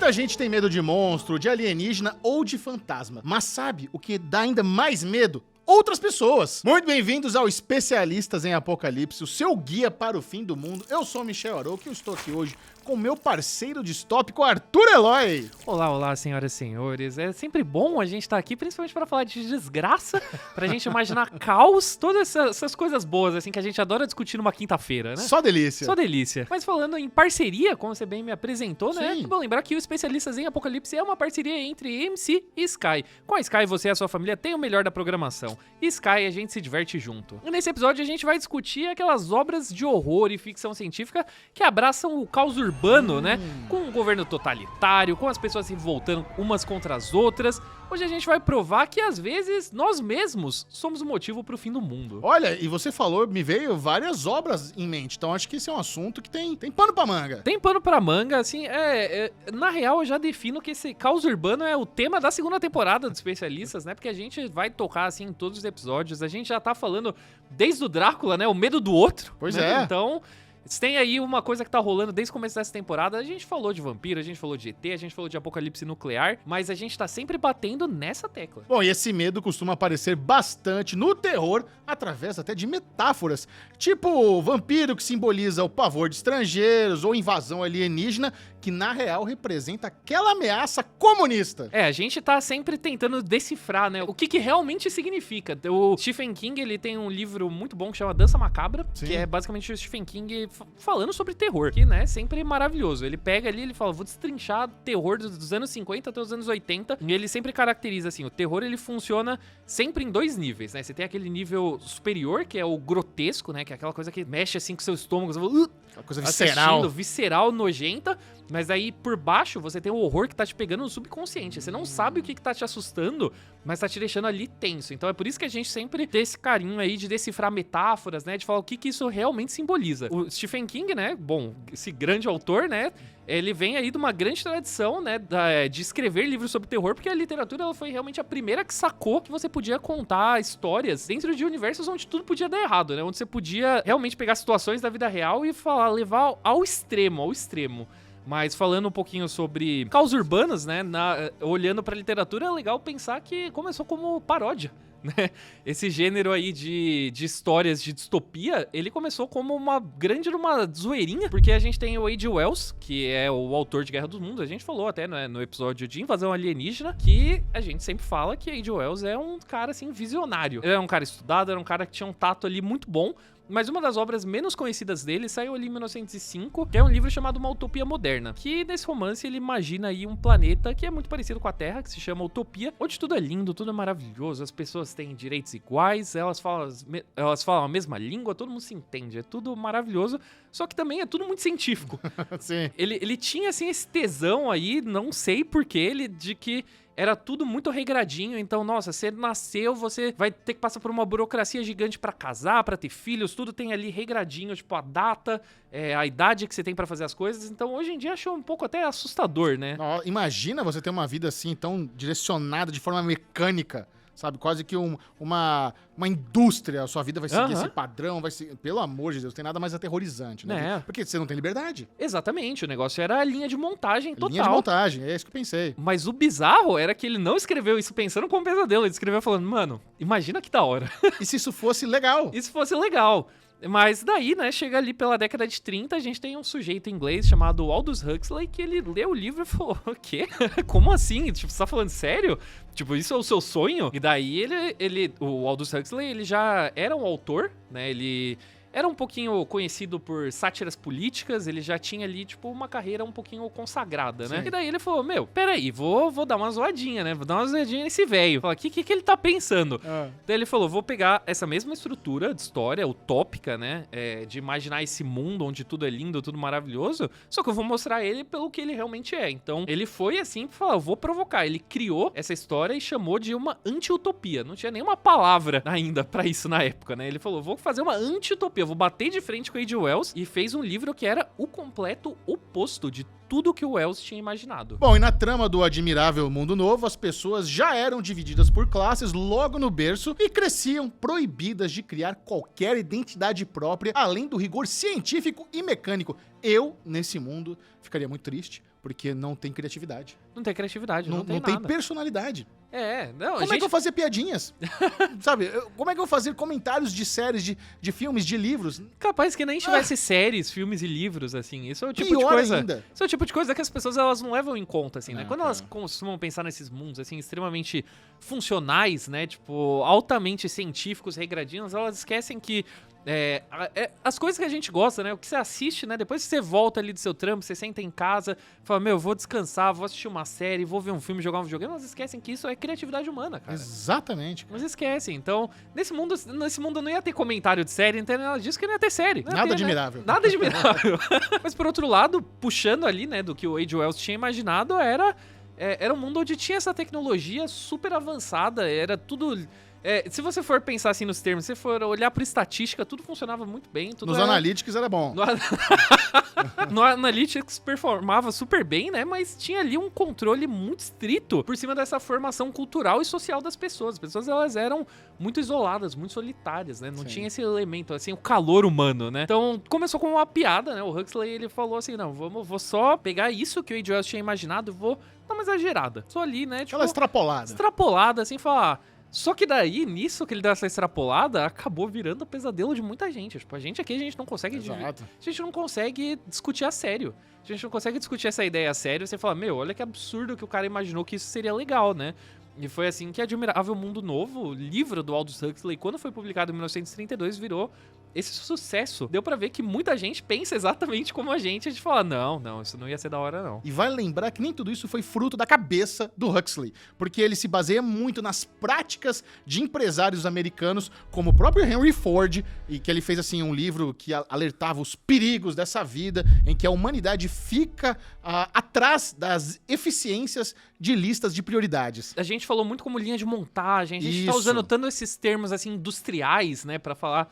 Muita gente tem medo de monstro, de alienígena ou de fantasma. Mas sabe o que dá ainda mais medo? Outras pessoas. Muito bem-vindos ao Especialistas em Apocalipse, o seu guia para o fim do mundo. Eu sou o Michel Arouca e eu estou aqui hoje com meu parceiro distópico, Arthur Eloy. Olá, olá, senhoras e senhores. É sempre bom a gente estar aqui, principalmente para falar de desgraça, pra gente imaginar caos, todas essas coisas boas, assim, que a gente adora discutir numa quinta-feira, né? Só delícia. Só delícia. Mas falando em parceria, como você bem me apresentou, né? Sim. É bom lembrar que o Especialistas em Apocalipse é uma parceria entre MC e Sky. Com a Sky, você e a sua família têm o melhor da programação. E Sky, a gente se diverte junto. E nesse episódio, a gente vai discutir aquelas obras de horror e ficção científica que abraçam o caos urbano, né? Com um governo totalitário, com as pessoas se voltando umas contra as outras. Hoje a gente vai provar que, às vezes, nós mesmos somos o motivo pro fim do mundo. Olha, e você falou, me veio várias obras em mente, então acho que esse é um assunto que tem pano pra manga. Tem pano pra manga, assim, na real eu já defino que esse caos urbano é o tema da segunda temporada dos Especialistas, né? Porque a gente vai tocar, assim, em todos os episódios, a gente já tá falando desde o Drácula, né? O medo do outro. Pois né? é. Então, tem aí uma coisa que tá rolando desde o começo dessa temporada. A gente falou de vampiro, a gente falou de ET, a gente falou de apocalipse nuclear, mas a gente tá sempre batendo nessa tecla. Bom, e esse medo costuma aparecer bastante no terror, através até de metáforas, tipo o vampiro que simboliza o pavor de estrangeiros ou invasão alienígena, que na real representa aquela ameaça comunista. A gente tá sempre tentando decifrar, né, o que realmente significa. O Stephen King, ele tem um livro muito bom que chama Dança Macabra, Sim. que é basicamente o Stephen King falando sobre terror, que, né, sempre é maravilhoso. Ele pega ali, ele fala, vou destrinchar terror dos anos 50 até os anos 80, e ele sempre caracteriza, assim, o terror, ele funciona sempre em dois níveis, né, você tem aquele nível superior, que é o grotesco, né, que é aquela coisa que mexe, assim, com seu estômago, você fala, Uma coisa visceral. visceral, nojenta, mas aí por baixo você tem o horror que tá te pegando no subconsciente. Você não sabe o que tá te assustando, mas tá te deixando ali tenso. Então é por isso que a gente sempre tem esse carinho aí de decifrar metáforas, né? De falar o que isso realmente simboliza. O Stephen King, né? Bom, esse grande autor, né? Ele vem aí de uma grande tradição, né? De escrever livros sobre terror, porque a literatura ela foi realmente a primeira que sacou que você podia contar histórias dentro de universos onde tudo podia dar errado, né? Onde você podia realmente pegar situações da vida real e levar ao extremo, Mas falando um pouquinho sobre caos urbanos, né, olhando pra literatura, é legal pensar que começou como paródia, né? Esse gênero aí de histórias de distopia, ele começou como uma zoeirinha, porque a gente tem o H.G. Wells, que é o autor de Guerra dos Mundos, a gente falou até, né, no episódio de Invasão Alienígena, que a gente sempre fala que H.G. Wells é um cara, assim, visionário. Ele era um cara estudado, era um cara que tinha um tato ali muito bom, mas uma das obras menos conhecidas dele saiu ali em 1905, que é um livro chamado Uma Utopia Moderna, que nesse romance ele imagina aí um planeta que é muito parecido com a Terra, que se chama Utopia, onde tudo é lindo, tudo é maravilhoso, as pessoas têm direitos iguais, elas falam a mesma língua, todo mundo se entende, é tudo maravilhoso, só que também é tudo muito científico. Sim. Ele tinha, assim, esse tesão aí, não sei porquê, de que era tudo muito regradinho, então, nossa, você nasceu, você vai ter que passar por uma burocracia gigante pra casar, pra ter filhos, tudo tem ali regradinho, tipo, a data, a idade que você tem pra fazer as coisas, então hoje em dia achou um pouco até assustador, né? Imagina você ter uma vida assim, tão direcionada de forma mecânica, sabe? Quase que uma indústria, a sua vida vai seguir esse padrão, vai seguir... Pelo amor de Deus, não tem nada mais aterrorizante, né? Porque você não tem liberdade. Exatamente, o negócio era a linha de montagem total. Linha de montagem, é isso que eu pensei. Mas o bizarro era que ele não escreveu isso pensando como pesadelo, ele escreveu falando, mano, imagina que da hora. E se isso fosse legal? Isso fosse legal. Mas daí, né, chega ali pela década de 30, a gente tem um sujeito inglês chamado Aldous Huxley, que ele leu o livro e falou, o quê? Como assim? Tipo, você tá falando sério? Tipo, isso é o seu sonho? E daí o Aldous Huxley, ele já era um autor, né, ele era um pouquinho conhecido por sátiras políticas, ele já tinha ali, tipo, uma carreira um pouquinho consagrada, né? Sim. E daí ele falou, peraí, vou dar uma zoadinha, né? Vou dar uma zoadinha nesse velho. Falar, o que ele tá pensando? Daí ele falou, vou pegar essa mesma estrutura de história utópica, né? De imaginar esse mundo onde tudo é lindo, tudo maravilhoso, só que eu vou mostrar ele pelo que ele realmente é. Então, ele foi assim, pra falar, eu vou provocar. Ele criou essa história e chamou de uma anti-utopia. Não tinha nenhuma palavra ainda pra isso na época, né? Ele falou, vou fazer uma anti-utopia, vou bater de frente com o H.G. Wells, e fez um livro que era o completo oposto de tudo que o Wells tinha imaginado. Bom, e na trama do Admirável Mundo Novo, as pessoas já eram divididas por classes logo no berço e cresciam proibidas de criar qualquer identidade própria, além do rigor científico e mecânico. Eu, nesse mundo, ficaria muito triste, Porque não tem criatividade. Não tem criatividade, não tem tem nada. personalidade. Não, Como é que eu vou fazer piadinhas? Sabe? Como é que eu vou fazer comentários de séries, de filmes, de livros? Capaz que nem tivesse séries, filmes e livros, assim. Isso é o tipo de Pior coisa. ainda. Isso é o tipo de coisa que as pessoas elas não levam em conta, assim, né? Não, Quando cara. elas costumam pensar nesses mundos, assim, extremamente funcionais, né? Tipo, altamente científicos, regradinhos, elas esquecem que as coisas que a gente gosta, né? O que você assiste, né? Depois que você volta ali do seu trampo, você senta em casa, fala, meu, vou descansar, vou assistir uma série, vou ver um filme, jogar um videogame, elas esquecem que isso é criatividade humana, cara. Exatamente. Mas esquecem. Então, nesse mundo não ia ter comentário de série, não tem nada disso que não ia ter série. Não ia Nada ter, admirável. Né? Nada admirável. Mas por outro lado, puxando ali, né, do que o H.G. Wells tinha imaginado, era um mundo onde tinha essa tecnologia super avançada, era tudo... se você for pensar assim nos termos, se você for olhar por estatística, tudo funcionava muito bem. Tudo Nos Analytics era bom. No Analytics performava super bem, né? Mas tinha ali um controle muito estrito por cima dessa formação cultural e social das pessoas. As pessoas, elas eram muito isoladas, muito solitárias, né? Não Sim. tinha esse elemento, assim, o calor humano, né? Então, começou com uma piada, né? O Huxley, ele falou assim, não, vou só pegar isso que o H.G. Wells tinha imaginado e vou dar uma exagerada. Só ali, né? Tipo, Aquela extrapolada. extrapolada, assim, falar... Só que daí, nisso que ele deu essa extrapolada, acabou virando o pesadelo de muita gente. Tipo, a gente aqui, a gente não consegue... Exato. A gente não consegue discutir a sério. A gente não consegue discutir essa ideia a sério. Você fala, meu, olha que absurdo que o cara imaginou que isso seria legal, né? E foi assim que Admirável Mundo Novo, o livro do Aldous Huxley, quando foi publicado em 1932, virou esse sucesso. Deu pra ver que muita gente pensa exatamente como a gente fala, não, isso não ia ser da hora, não. E vale lembrar que nem tudo isso foi fruto da cabeça do Huxley, porque ele se baseia muito nas práticas de empresários americanos, como o próprio Henry Ford, e que ele fez assim um livro que alertava os perigos dessa vida, em que a humanidade fica atrás das eficiências de listas de prioridades. A gente falou muito como linha de montagem, a gente tá Isso. usando tanto esses termos assim industriais, né, pra falar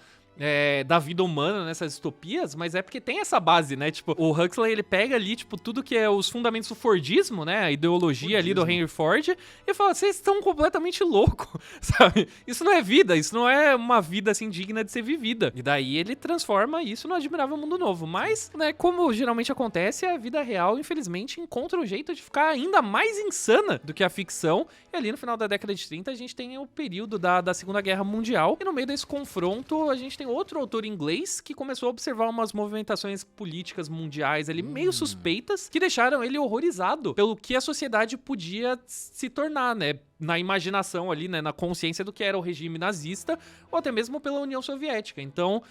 da vida humana nessas distopias, mas é porque tem essa base, né? Tipo, o Huxley, ele pega ali, tipo, tudo que é os fundamentos do Fordismo, né? A ideologia ali do Henry Ford, e fala, vocês estão completamente loucos, sabe? Isso não é vida, isso não é uma vida, assim, digna de ser vivida. E daí ele transforma isso no Admirável Mundo Novo. Mas, né, como geralmente acontece, a vida real, infelizmente, encontra um jeito de ficar ainda mais insana do que a ficção. E ali no final da década de 30, a gente tem o período da Segunda Guerra Mundial, e no meio desse confronto, a gente tem outro autor inglês que começou a observar umas movimentações políticas mundiais ali meio suspeitas que deixaram ele horrorizado pelo que a sociedade podia se tornar, né? Na imaginação ali, né? Na consciência do que era o regime nazista ou até mesmo pela União Soviética. Então,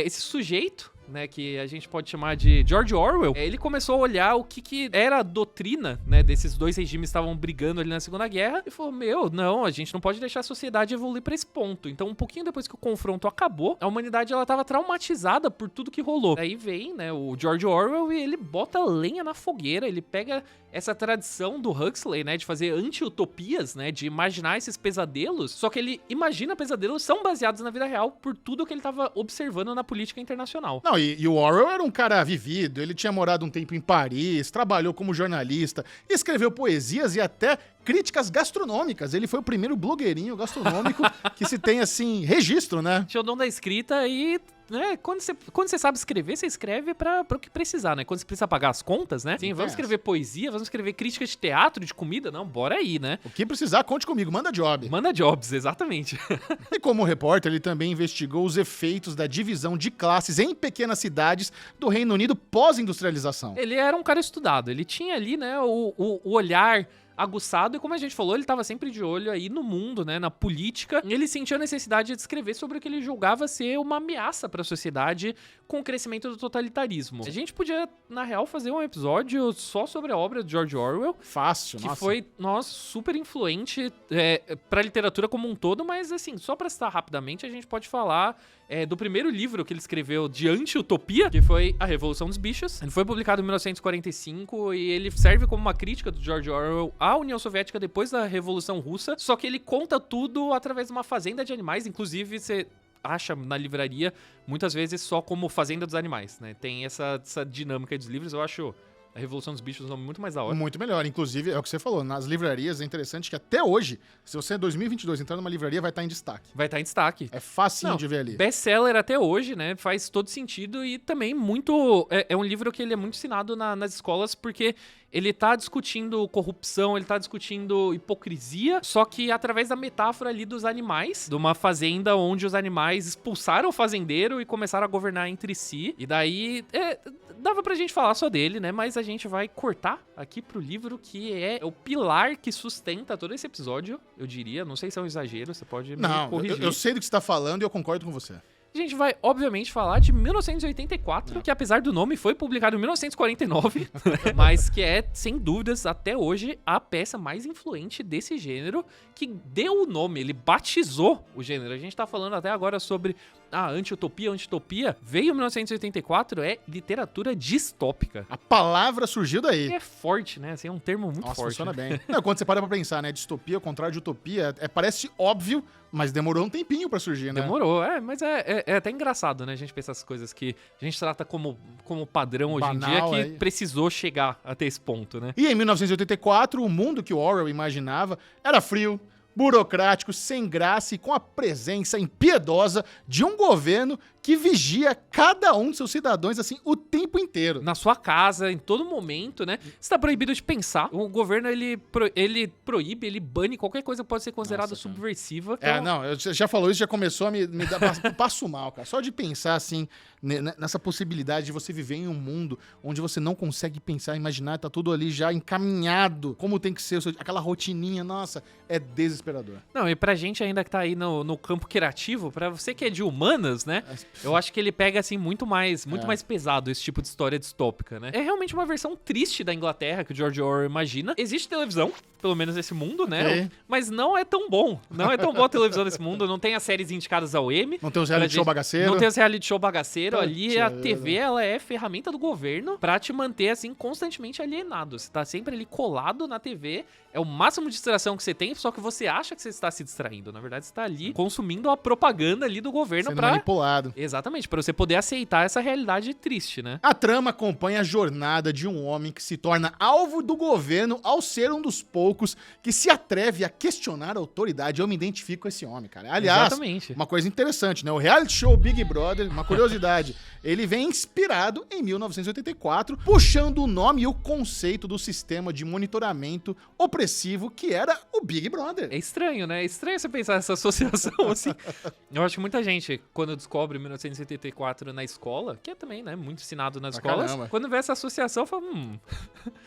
esse sujeito, né, que a gente pode chamar de George Orwell, ele começou a olhar o que era a doutrina, né, desses dois regimes que estavam brigando ali na Segunda Guerra e falou, não, a gente não pode deixar a sociedade evoluir pra esse ponto. Então, um pouquinho depois que o confronto acabou, a humanidade, ela tava traumatizada por tudo que rolou. Aí vem, né, o George Orwell e ele bota lenha na fogueira, ele pega essa tradição do Huxley, né, de fazer anti-utopias, né, de imaginar esses pesadelos, só que ele imagina pesadelos são baseados na vida real por tudo que ele tava observando na política internacional. Não, e o Orwell era um cara vivido, ele tinha morado um tempo em Paris, trabalhou como jornalista, escreveu poesias e até críticas gastronômicas. Ele foi o primeiro blogueirinho gastronômico que se tem, assim, registro, né? Tinha o dom da escrita e... né, quando você sabe escrever, você escreve pra o que precisar, né? Quando você precisa pagar as contas, né? Sim, vamos escrever poesia, vamos escrever críticas de teatro, de comida, não, bora aí, né? O que precisar, conte comigo, manda job. Manda jobs, exatamente. E como repórter, ele também investigou os efeitos da divisão de classes em pequenas cidades do Reino Unido pós-industrialização. Ele era um cara estudado, ele tinha ali, né, o olhar aguçado, e como a gente falou, ele estava sempre de olho aí no mundo, né, na política, e ele sentia a necessidade de escrever sobre o que ele julgava ser uma ameaça para a sociedade com o crescimento do totalitarismo. A gente podia, na real, fazer um episódio só sobre a obra de George Orwell, Fácil, que foi, super influente para a literatura como um todo, mas assim, só para citar rapidamente, a gente pode falar do primeiro livro que ele escreveu de anti-utopia, que foi A Revolução dos Bichos. Ele foi publicado em 1945 e ele serve como uma crítica do George Orwell à União Soviética depois da Revolução Russa, só que ele conta tudo através de uma fazenda de animais, inclusive você acha na livraria muitas vezes só como Fazenda dos Animais, né? Tem essa dinâmica dos livros, eu acho A Revolução dos Bichos é um nome muito mais da hora. Muito melhor. Inclusive, é o que você falou, nas livrarias é interessante que até hoje, se você é 2022 entrar numa livraria, vai estar em destaque. Vai estar em destaque. É facinho de ver ali. Best-seller até hoje, né? Faz todo sentido e também muito... É um livro que ele é muito ensinado nas escolas porque ele tá discutindo corrupção, ele tá discutindo hipocrisia, só que através da metáfora ali dos animais, de uma fazenda onde os animais expulsaram o fazendeiro e começaram a governar entre si. E daí, dava pra gente falar só dele, né? Mas a gente vai cortar aqui pro livro que é o pilar que sustenta todo esse episódio, eu diria. Não sei se é um exagero, você pode me corrigir. Eu sei do que você tá falando e eu concordo com você. A gente vai, obviamente, falar de 1984, que apesar do nome foi publicado em 1949, mas que é, sem dúvidas, até hoje, a peça mais influente desse gênero, que deu o nome, ele batizou o gênero. A gente tá falando até agora sobre anti-utopia, veio em 1984, é literatura distópica. A palavra surgiu daí. É forte, né? Assim, é um termo muito forte. Funciona bem. Não, quando você para pra pensar, né? Distopia, ao contrário de utopia, parece óbvio, mas demorou um tempinho pra surgir, né? Demorou, mas é até engraçado, né? A gente pensar essas coisas que a gente trata como padrão hoje Banal, em dia, que precisou chegar até esse ponto, né? E em 1984, o mundo que o Orwell imaginava era frio, burocrático, sem graça e com a presença impiedosa de um governo que vigia cada um de seus cidadãos, assim, o tempo inteiro. Na sua casa, em todo momento, né? Você tá proibido de pensar. O governo, ele proíbe, ele bane qualquer coisa que pode ser considerada subversiva. Então... Você já falou isso, já começou a me dar passo mal, cara. Só de pensar, assim, nessa possibilidade de você viver em um mundo onde você não consegue pensar, imaginar, tá tudo ali já encaminhado, como tem que ser, aquela rotininha, nossa, é desesperador. Não, e pra gente ainda que tá aí no campo criativo, pra você que é de humanas, né? Eu acho que ele pega, assim, muito mais pesado esse tipo de história distópica, né? É realmente uma versão triste da Inglaterra que o George Orwell imagina. Existe televisão, pelo menos nesse mundo, né? Mas não é tão bom. Não é tão boa a televisão nesse mundo. Não tem as séries indicadas ao Emmy. Não tem os reality show bagaceiro. Não tem os reality show bagaceiro. Ali a TV, ela é ferramenta do governo pra te manter, assim, constantemente alienado. Você tá sempre ali colado na TV. É o máximo de distração que você tem, só que você acha que você está se distraindo. Na verdade, você tá ali consumindo a propaganda ali do governo sendo manipulado. Exatamente, pra você poder aceitar essa realidade triste, né? A trama acompanha a jornada de um homem que se torna alvo do governo ao ser um dos poucos que se atreve a questionar a autoridade. Eu me identifico com esse homem, cara. Aliás, exatamente. Uma coisa interessante, né? O reality show Big Brother, uma curiosidade, ele vem inspirado em 1984, puxando o nome e o conceito do sistema de monitoramento opressivo que era o Big Brother. É estranho, né? É estranho você pensar nessa associação, assim. Eu acho que muita gente, quando descobre 1984 na escola, que é também, né, muito ensinado nas escolas, caramba. Quando vê essa associação, fala,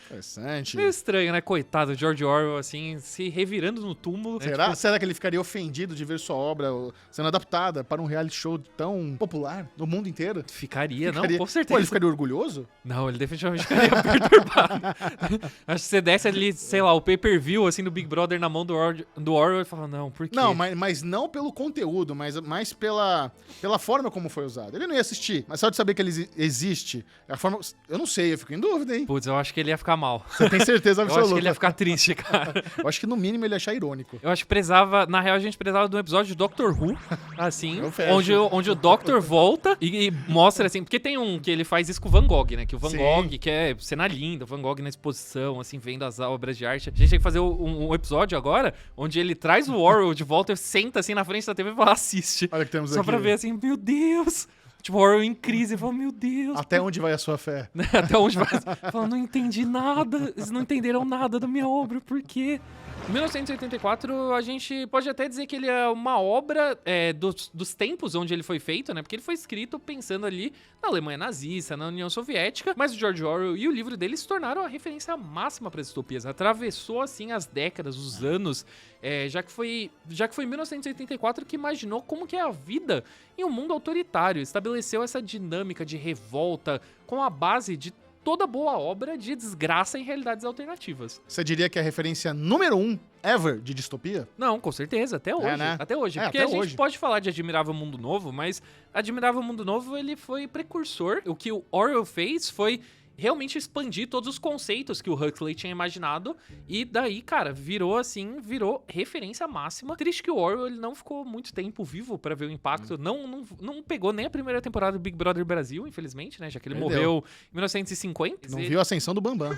interessante. Meio estranho, né? Coitado, George Orwell, assim, se revirando no túmulo. Será? Tipo... Será que ele ficaria ofendido de ver sua obra sendo adaptada para um reality show tão popular no mundo inteiro? Ficaria, não, com certeza. Pô, ele ficaria orgulhoso? Não, ele definitivamente ficaria perturbado. Acho que você desse ali, sei lá, o pay-per-view, assim, do Big Brother na mão do Orwell e fala, não, por quê? Não, mas não pelo conteúdo, mas mais pela forma como foi usado. Ele não ia assistir, mas só de saber que ele existe, a forma... Eu não sei, eu fico em dúvida, hein? Putz, eu acho que ele ia ficar mal. Você tem certeza absoluta? Eu acho que ele ia ficar triste, cara. Eu acho que no mínimo ele ia achar irônico. Eu acho que na real a gente precisava de um episódio de Doctor Who, assim, onde o Doctor volta e mostra, assim, porque tem um que ele faz isso com o Van Gogh, né? Que o Van Gogh, que é cena linda, o Van Gogh na exposição, assim, vendo as obras de arte. A gente tem que fazer um episódio agora, onde ele traz o Orwell de volta e senta, assim, na frente da TV e fala, assiste. Olha que temos Só aqui. pra ver, assim, meu Deus... Tipo, o Orwell em crise, fala, meu Deus. Até onde vai a sua fé? Até onde vai? Fala, não entendi nada, eles não entenderam nada da minha obra, por quê? Em 1984, a gente pode até dizer que ele é uma obra dos tempos onde ele foi feito, né? Porque ele foi escrito pensando ali na Alemanha nazista, na União Soviética, mas o George Orwell e o livro dele se tornaram a referência máxima para as distopias. Atravessou, assim, as décadas, os anos, já que foi em 1984 que imaginou como que é a vida em um mundo autoritário. Estabeleceu essa dinâmica de revolta com a base de toda boa obra de desgraça em realidades alternativas. Você diria que é a referência número 1 ever de distopia? Não, com certeza, até hoje. Né? Até hoje. Porque até a gente hoje. pode falar de Admirável Mundo Novo, mas Admirável Mundo Novo, ele foi precursor. O que o Orwell fez foi realmente expandir todos os conceitos que o Huxley tinha imaginado. E daí, cara, virou referência máxima. Triste que o Orwell ele não ficou muito tempo vivo pra ver o impacto. Não pegou nem a primeira temporada do Big Brother Brasil, infelizmente, né? Já que ele morreu em 1950. Não viu a ascensão do Bambam.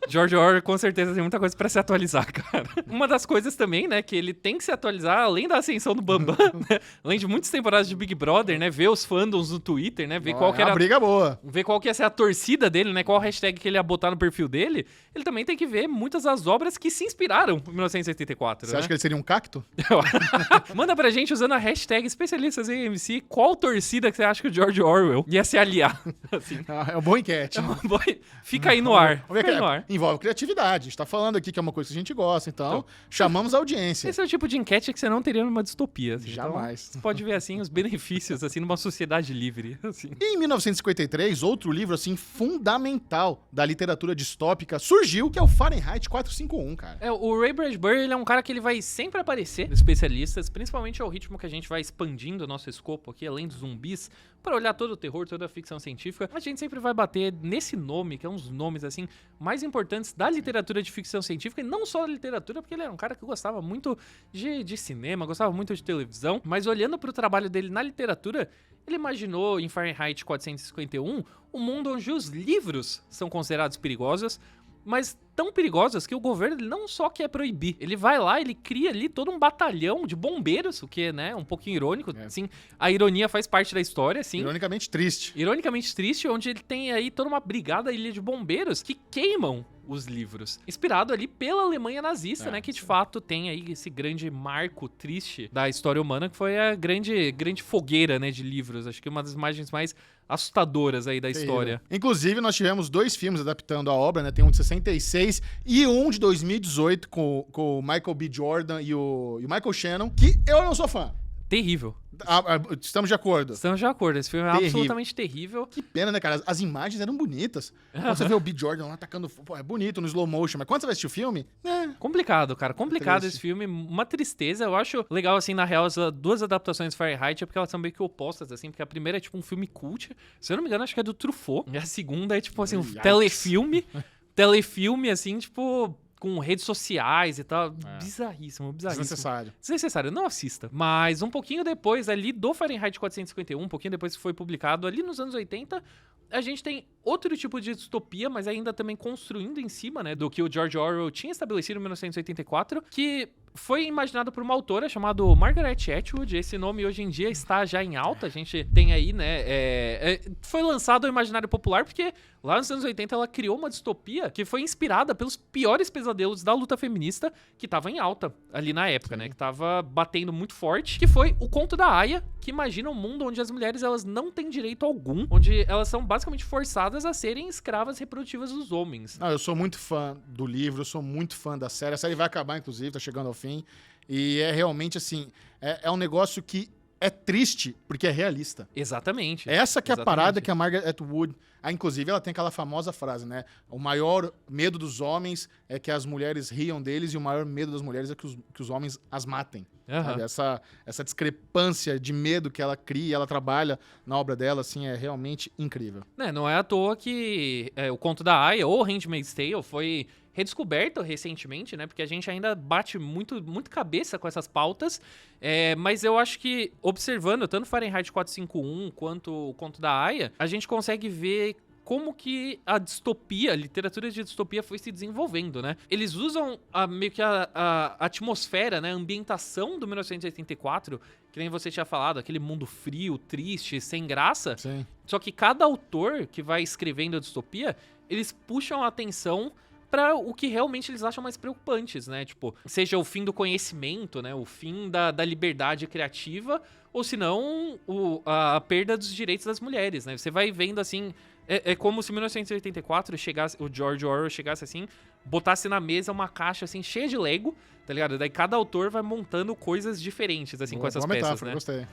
George Orwell com certeza tem muita coisa pra se atualizar, cara. Uma das coisas também, né, que ele tem que se atualizar, além da ascensão do Bambam, né? Além de muitas temporadas de Big Brother, né? Ver os fandoms no Twitter, né? Ver qual que era uma briga boa. Ver qual que ia ser a torcida dele, né? Qual hashtag que ele ia botar no perfil dele. Ele também tem que ver muitas das obras que se inspiraram em 1984. Você acha que ele seria um cacto? Manda pra gente usando a hashtag especialistas em AMC qual torcida que você acha que o George Orwell ia se aliar. Assim. É uma boa enquete. Fica aí no ar. Fica aí no ar. Envolve criatividade. A gente tá falando aqui que é uma coisa que a gente gosta, então chamamos a audiência. Esse é o tipo de enquete que você não teria numa distopia. Assim. Jamais. Então, você pode ver, assim, os benefícios, assim, numa sociedade livre. Assim. E em 1953, outro livro, assim, fundamental da literatura distópica surgiu, que é o Fahrenheit 451, cara. O Ray Bradbury, ele é um cara que ele vai sempre aparecer nos especialistas, principalmente ao ritmo que a gente vai expandindo o nosso escopo aqui, além dos zumbis, para olhar todo o terror, toda a ficção científica. A gente sempre vai bater nesse nome, que é um dos nomes, assim, mais importantes da literatura de ficção científica, e não só da literatura, porque ele era um cara que gostava muito de cinema, gostava muito de televisão, mas olhando para o trabalho dele na literatura, ele imaginou em Fahrenheit 451 um mundo onde os livros são considerados perigosos, mas tão perigosas que o governo ele não só quer proibir, ele vai lá, ele cria ali todo um batalhão de bombeiros, o que, né, um pouquinho irônico, assim, a ironia faz parte da história, assim. Ironicamente triste, onde ele tem aí toda uma brigada ali de bombeiros que queimam os livros. Inspirado ali pela Alemanha nazista, né, que de fato tem aí esse grande marco triste da história humana, que foi a grande fogueira, né, de livros. Acho que uma das imagens mais assustadoras aí da história. Inclusive, nós tivemos 2 filmes adaptando a obra, né? Tem um de 66 e um de 2018 com o Michael B. Jordan e o Michael Shannon, que eu não sou fã. Terrível. Estamos de acordo. Estamos de acordo. Esse filme é absolutamente terrível. Que pena, né, cara? As imagens eram bonitas. Quando você vê o B. Jordan lá atacando... Pô, é bonito no slow motion. Mas quando você vai assistir o filme... Complicado, cara. Complicado esse filme. Uma tristeza. Eu acho legal, assim, na real, as 2 adaptações de Fahrenheit é porque elas são meio que opostas, assim. Porque a primeira é, tipo, um filme cult. Se eu não me engano, acho que é do Truffaut. E a segunda é, tipo, assim, um telefilme. Telefilme, assim, tipo... com redes sociais e tal. Bizarríssimo. Desnecessário. Não assista. Mas um pouquinho depois ali do Fahrenheit 451, um pouquinho depois que foi publicado, ali nos anos 80, a gente tem outro tipo de distopia, mas ainda também construindo em cima, né, do que o George Orwell tinha estabelecido em 1984, que foi imaginado por uma autora chamada Margaret Atwood. Esse nome hoje em dia está já em alta. A gente tem aí, né, foi lançado ao imaginário popular porque lá nos anos 80 ela criou uma distopia que foi inspirada pelos piores pesadelos da luta feminista que tava em alta ali na época, né, que tava batendo muito forte, que foi o Conto da Aia, que imagina um mundo onde as mulheres elas não têm direito algum, onde elas são basicamente forçadas a serem escravas reprodutivas dos homens. Eu sou muito fã do livro, eu sou muito fã da série. A série vai acabar, inclusive, tá chegando ao fim. E é realmente, assim, é um negócio que é triste porque é realista. Exatamente. Essa que é a parada que a Margaret Atwood... inclusive, ela tem aquela famosa frase, né? O maior medo dos homens é que as mulheres riam deles e o maior medo das mulheres é que os homens as matem. Sabe? Essa discrepância de medo que ela cria, ela trabalha na obra dela, assim, é realmente incrível. Não é à toa que o Conto da Aia ou Handmaid's Tale foi redescoberto recentemente, né? Porque a gente ainda bate muito cabeça com essas pautas, mas eu acho que, observando tanto Fahrenheit 451 quanto o Conto da Aia, a gente consegue ver como que a distopia, a literatura de distopia foi se desenvolvendo, né? Eles usam meio que a atmosfera, né? A ambientação do 1984, que nem você tinha falado, aquele mundo frio, triste, sem graça. Sim. Só que cada autor que vai escrevendo a distopia, eles puxam a atenção para o que realmente eles acham mais preocupantes, né? Tipo, seja o fim do conhecimento, né? O fim da liberdade criativa, ou se não, a perda dos direitos das mulheres, né? Você vai vendo, assim... É como se em 1984 o George Orwell chegasse assim, botasse na mesa uma caixa assim, cheia de Lego, tá ligado? Daí cada autor vai montando coisas diferentes, assim, com essas peças, né? Gostei.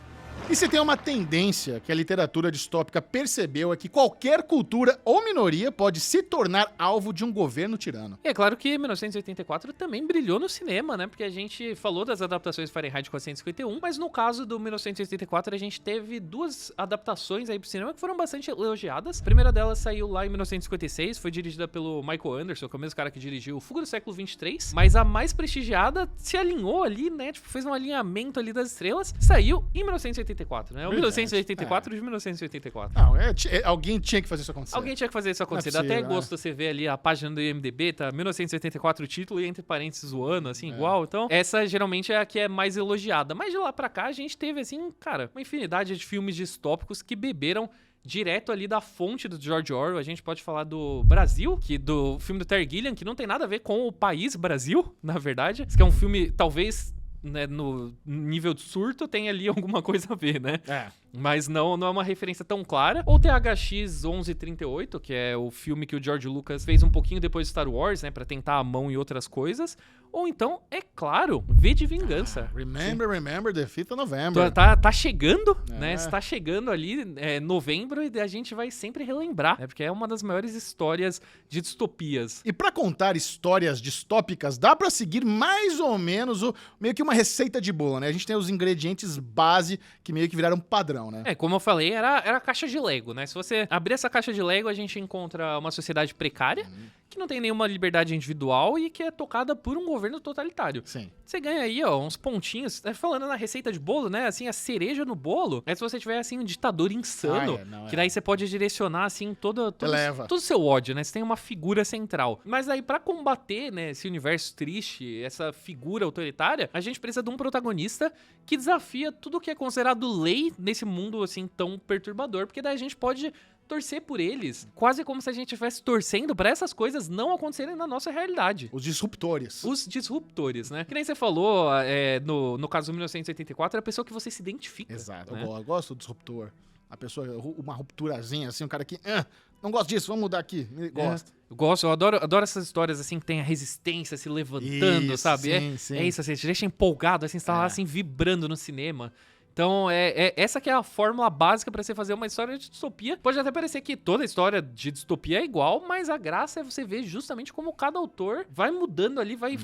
E se tem uma tendência que a literatura distópica percebeu é que qualquer cultura ou minoria pode se tornar alvo de um governo tirano. E é claro que 1984 também brilhou no cinema, né? Porque a gente falou das adaptações Fahrenheit 451, mas no caso do 1984 a gente teve duas adaptações aí pro cinema que foram bastante elogiadas. A primeira delas saiu lá em 1956, foi dirigida pelo Michael Anderson, que é o mesmo cara que dirigiu o Fuga do Século 23, mas a mais prestigiada se alinhou ali, né? Tipo, fez um alinhamento ali das estrelas, saiu em 1984, né? O 1984 de 1984. Não, alguém tinha que fazer isso acontecer. Alguém tinha que fazer isso acontecer. Dá até gosto você ver ali a página do IMDb, tá 1984 o título e entre parênteses o ano, assim, igual. Então, essa geralmente é a que é mais elogiada. Mas de lá pra cá, a gente teve, assim, cara, uma infinidade de filmes distópicos que beberam direto ali da fonte do George Orwell. A gente pode falar do Brasil, que do filme do Terry Gilliam, que não tem nada a ver com o país Brasil, na verdade. Esse que é um filme, talvez, né, no nível de surto, tem ali alguma coisa a ver, né? Mas não é uma referência tão clara. Ou THX 1138, que é o filme que o George Lucas fez um pouquinho depois de Star Wars, né, pra tentar a mão em outras coisas. Ou então, é claro, V de Vingança. Remember the 5th of November. Tá chegando, né? Está chegando ali, novembro, e a gente vai sempre relembrar, né? Porque é uma das maiores histórias de distopias. E pra contar histórias distópicas, dá pra seguir mais ou menos meio que uma receita de bolo, né? A gente tem os ingredientes base que meio que viraram padrão, né? Como eu falei, era a caixa de Lego, né? Se você abrir essa caixa de Lego, a gente encontra uma sociedade precária, que não tem nenhuma liberdade individual e que é tocada por um governo totalitário. Sim. Você ganha aí, ó, uns pontinhos. Falando na receita de bolo, né? Assim, a cereja no bolo é se você tiver, assim, um ditador insano, que daí você pode direcionar, assim, todo o seu ódio, né? Você tem uma figura central. Mas aí, pra combater, né, esse universo triste, essa figura autoritária, a gente precisa de um protagonista que desafia tudo que é considerado lei nesse mundo, assim, tão perturbador. Porque daí a gente pode torcer por eles, quase como se a gente estivesse torcendo pra essas coisas não acontecerem na nossa realidade. Os disruptores. Os disruptores, né? Que nem você falou, no caso do 1984, é a pessoa que você se identifica. Exato, né? eu gosto do disruptor. A pessoa, uma rupturazinha, assim, um cara que, não gosto disso, vamos mudar aqui. Gosto. Eu gosto, eu adoro essas histórias, assim, que tem a resistência se levantando, sabe? Sim. É isso, assim, te deixa empolgado, assim, você tá lá, assim, vibrando no cinema. Então, essa que é a fórmula básica pra você fazer uma história de distopia. Pode até parecer que toda história de distopia é igual, mas a graça é você ver justamente como cada autor vai mudando ali, vai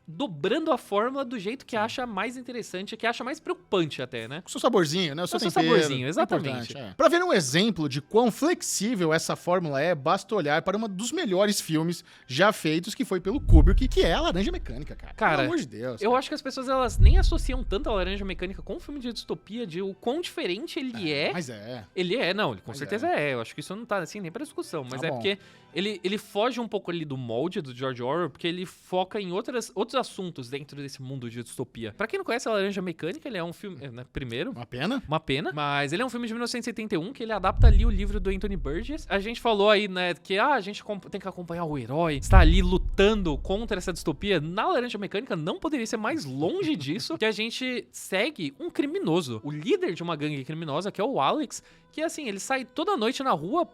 dobrando a fórmula do jeito que acha mais interessante, que acha mais preocupante até, né? O seu saborzinho, né? O seu tempero. Saborzinho, exatamente. Pra ver um exemplo de quão flexível essa fórmula basta olhar para um dos melhores filmes já feitos, que foi pelo Kubrick, que é a Laranja Mecânica, cara. Pelo amor de Deus. Eu acho que as pessoas, elas nem associam tanto a Laranja Mecânica com o filme de distopia, de o quão diferente ele é. Mas é. Ele com certeza é. Eu acho que isso não tá, assim, nem pra discussão, mas Tá bom. porque ele foge um pouco ali do molde do George Orwell, porque ele foca em outros assuntos dentro desse mundo de distopia. Pra quem não conhece a Laranja Mecânica, ele é um filme, né, primeiro, Uma pena. mas ele é um filme de 1971 que ele adapta ali o livro do Anthony Burgess. A gente falou aí, né, que a gente tem que acompanhar o herói, está ali lutando contra essa distopia. Na Laranja Mecânica não poderia ser mais longe disso, que a gente segue um criminoso, o líder de uma gangue criminosa, que é o Alex, que assim, ele sai toda noite na rua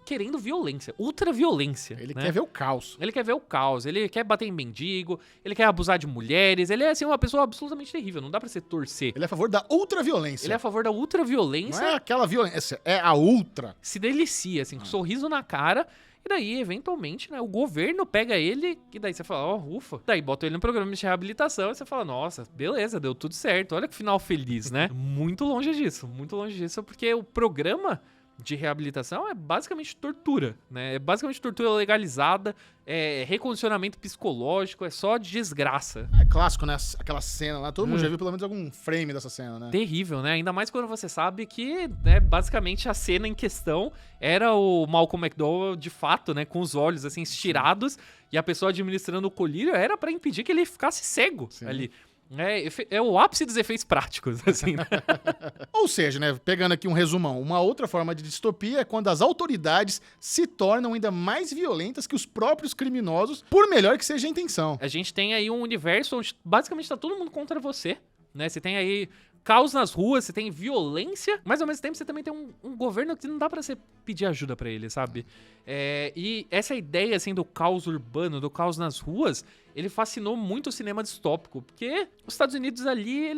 querendo violência, ultraviolência. Ele né? quer ver o caos. Ele quer ver o caos, ele quer bater em mendigo, ele quer abusar de mulheres, ele é, assim, uma pessoa absolutamente terrível, não dá pra você torcer. Ele é a favor da ultraviolência. Ele é a favor da ultraviolência. Não é aquela violência, é a ultra. Se delicia, assim, com um sorriso na cara. E daí, eventualmente, né, o governo pega ele, e daí você fala, ó, ufa. Daí bota ele no programa de reabilitação e você fala, nossa, beleza, deu tudo certo. Olha que final feliz, né? Muito longe disso, porque o programa de reabilitação é basicamente tortura, né? É basicamente tortura legalizada, é recondicionamento psicológico, é só desgraça. É clássico, né? Aquela cena lá, todo mundo já viu pelo menos algum frame dessa cena, né? Terrível, né? Ainda mais quando você sabe que, né, basicamente a cena em questão era o Malcolm McDowell de fato, né, com os olhos assim estirados e a pessoa administrando o colírio era pra impedir que ele ficasse cego ali. É o ápice dos efeitos práticos, assim, né? Ou seja, né, pegando aqui um resumão, uma outra forma de distopia é quando as autoridades se tornam ainda mais violentas que os próprios criminosos, por melhor que seja a intenção. A gente tem aí um universo onde basicamente tá todo mundo contra você, né? Você tem aí caos nas ruas, você tem violência, mas ao mesmo tempo você também tem um governo que não dá pra você pedir ajuda pra ele, sabe? E essa ideia, assim, do caos urbano, do caos nas ruas, ele fascinou muito o cinema distópico, porque os Estados Unidos ali,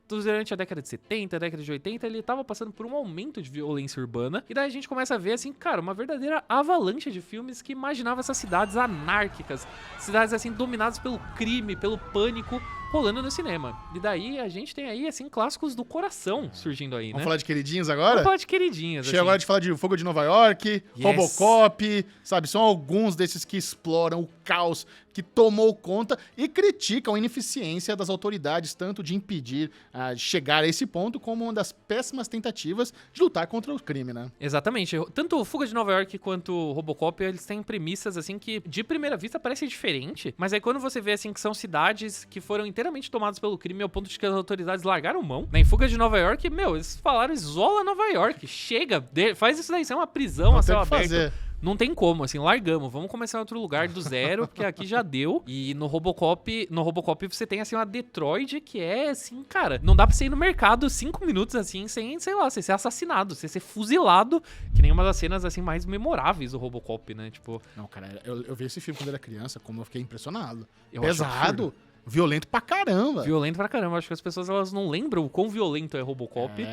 durante a década de 70, a década de 80, ele tava passando por um aumento de violência urbana, e daí a gente começa a ver, assim, cara, uma verdadeira avalanche de filmes que imaginava essas cidades anárquicas, cidades, assim, dominadas pelo crime, pelo pânico, rolando no cinema. E daí a gente tem aí, assim, clássicos do coração surgindo aí, né? Vamos falar de queridinhos agora? Vamos falar de queridinhas, Chega agora de falar de Fogo de Nova York, Robocop, sabe? São alguns desses que exploram o caos que tomou conta e criticam a ineficiência das autoridades, tanto de impedir chegar a esse ponto, como uma das péssimas tentativas de lutar contra o crime, né? Exatamente. Tanto o Fuga de Nova York quanto o Robocop, eles têm premissas, assim, que de primeira vista parece diferente, mas aí quando você vê, assim, que são cidades que foram inteiramente tomadas pelo crime ao ponto de que as autoridades largaram mão, né? Em Fuga de Nova York, eles falaram, isola Nova York, chega, faz isso daí, isso é uma prisão a céu aberto. Não tem como, assim, largamos. Vamos começar em outro lugar do zero, porque aqui já deu. E no Robocop você tem, assim, uma Detroit que é, assim, cara, não dá pra você ir no mercado 5 minutos, assim, sem, sei lá, você ser assassinado, você ser fuzilado, que nem uma das cenas, assim, mais memoráveis do Robocop, né? Tipo... Não, cara, eu vi esse filme quando era criança, como eu fiquei impressionado. Eu Pesado. Violento pra caramba. Violento pra caramba. Acho que as pessoas elas não lembram o quão violento é Robocop.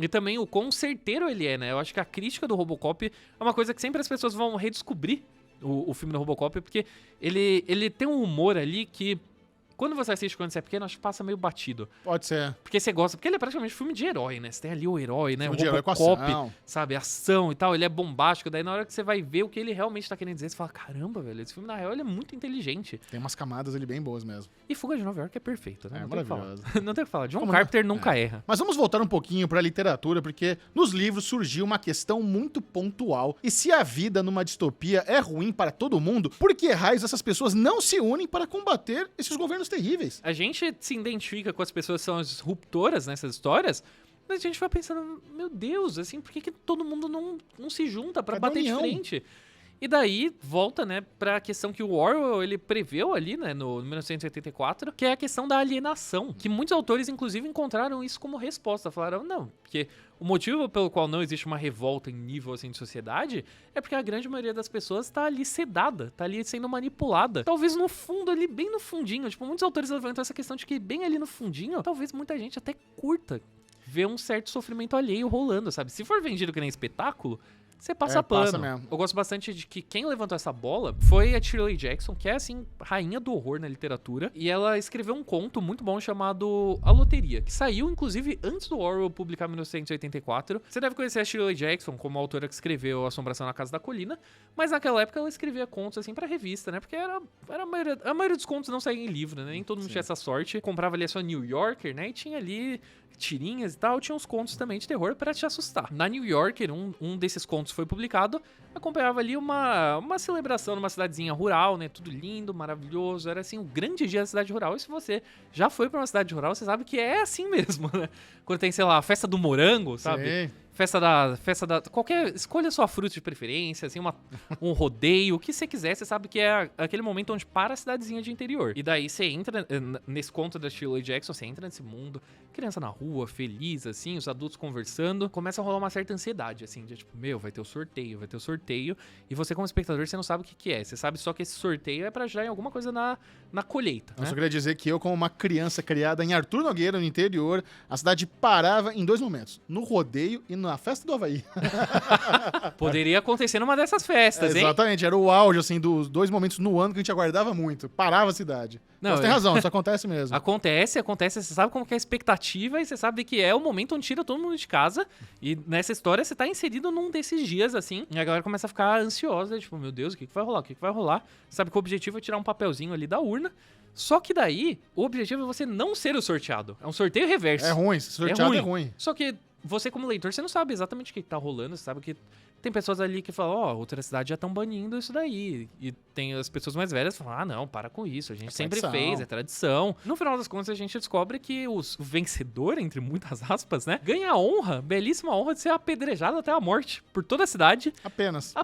E também o quão certeiro ele é, né? Eu acho que a crítica do Robocop é uma coisa que sempre as pessoas vão redescobrir o filme do Robocop, porque ele tem um humor ali que... Quando você assiste quando você é pequeno, acho que passa meio batido. Pode ser. Porque você gosta... Porque ele é praticamente um filme de herói, né? Você tem ali o herói, né? Filme o Robocop, ação. sabe? Ação e tal. Ele é bombástico. Daí na hora que você vai ver o que ele realmente tá querendo dizer, você fala, caramba, velho, esse filme na real ele é muito inteligente. Tem umas camadas ali bem boas mesmo. E Fuga de Nova York é perfeito, né? É maravilhoso. Não tem o que falar. John Carpenter nunca erra. Mas vamos voltar um pouquinho pra literatura, porque nos livros surgiu uma questão muito pontual. E se a vida numa distopia é ruim para todo mundo, por que raios essas pessoas não se unem para combater esses governos terríveis? A gente se identifica com as pessoas que são as disruptoras nessas histórias, mas a gente vai pensando, meu Deus, assim, por que todo mundo não se junta pra bater de frente? E daí, volta, né, pra questão que o Orwell, ele preveu ali, né, no 1984, que é a questão da alienação, que muitos autores, inclusive, encontraram isso como resposta. Falaram, não, porque o motivo pelo qual não existe uma revolta em nível, assim, de sociedade é porque a grande maioria das pessoas tá ali sedada, tá ali sendo manipulada. Talvez no fundo, ali, bem no fundinho, tipo, muitos autores levantam essa questão de que bem ali no fundinho, talvez muita gente até curta ver um certo sofrimento alheio rolando, sabe? Se for vendido que nem espetáculo, você passa pano. Passa mesmo. Eu gosto bastante de que quem levantou essa bola foi a Shirley Jackson, que é, assim, rainha do horror na literatura. E ela escreveu um conto muito bom chamado A Loteria, que saiu, inclusive, antes do Orwell publicar em 1984. Você deve conhecer a Shirley Jackson como a autora que escreveu Assombração na Casa da Colina, mas naquela época ela escrevia contos, assim, pra revista, né? Porque a maioria dos contos não saía em livro, né? Nem todo mundo tinha essa sorte. Comprava ali a sua New Yorker, né? E tinha ali tirinhas e tal, tinha uns contos também de terror pra te assustar. Na New Yorker, um desses contos foi publicado, acompanhava ali uma celebração numa cidadezinha rural, né? Tudo lindo, maravilhoso, era assim, um grande dia da cidade rural. E se você já foi pra uma cidade rural, você sabe que é assim mesmo, né? Quando tem, sei lá, a festa do morango, sabe? Sim. Festa da... Escolha a sua fruta de preferência, assim, um rodeio, o que você quiser, você sabe que é aquele momento onde para a cidadezinha de interior. E daí você entra nesse conto da Shirley Jackson, você entra nesse mundo, criança na rua, feliz, assim, os adultos conversando, começa a rolar uma certa ansiedade, assim, de tipo, vai ter o sorteio, e você como espectador, você não sabe o que é. Você sabe só que esse sorteio é pra ajudar em alguma coisa na colheita, Eu né? só queria dizer que eu, como uma criança criada em Arthur Nogueira, no interior, a cidade parava em 2 momentos, no rodeio e na festa do Havaí. Poderia acontecer numa dessas festas, hein? Exatamente, era o auge, assim, dos 2 momentos no ano que a gente aguardava muito. Parava a cidade. Não, Mas tem razão, isso acontece mesmo. Acontece, você sabe como que é a expectativa e você sabe que é o momento onde tira todo mundo de casa. E nessa história você tá inserido num desses dias, assim, e a galera começa a ficar ansiosa, tipo, meu Deus, o que vai rolar? O que vai rolar? Sabe que o objetivo é tirar um papelzinho ali da urna. Só que daí, o objetivo é você não ser o sorteado. É um sorteio reverso. É ruim, esse sorteado é ruim. Só que você, como leitor, você não sabe exatamente o que tá rolando, você sabe que tem pessoas ali que falam, outra cidade já estão banindo isso daí. E tem as pessoas mais velhas que falam, não, para com isso, a gente sempre fez, é tradição. No final das contas, a gente descobre que o vencedor, entre muitas aspas, né, ganha a honra, belíssima honra de ser apedrejado até a morte por toda a cidade. Apenas.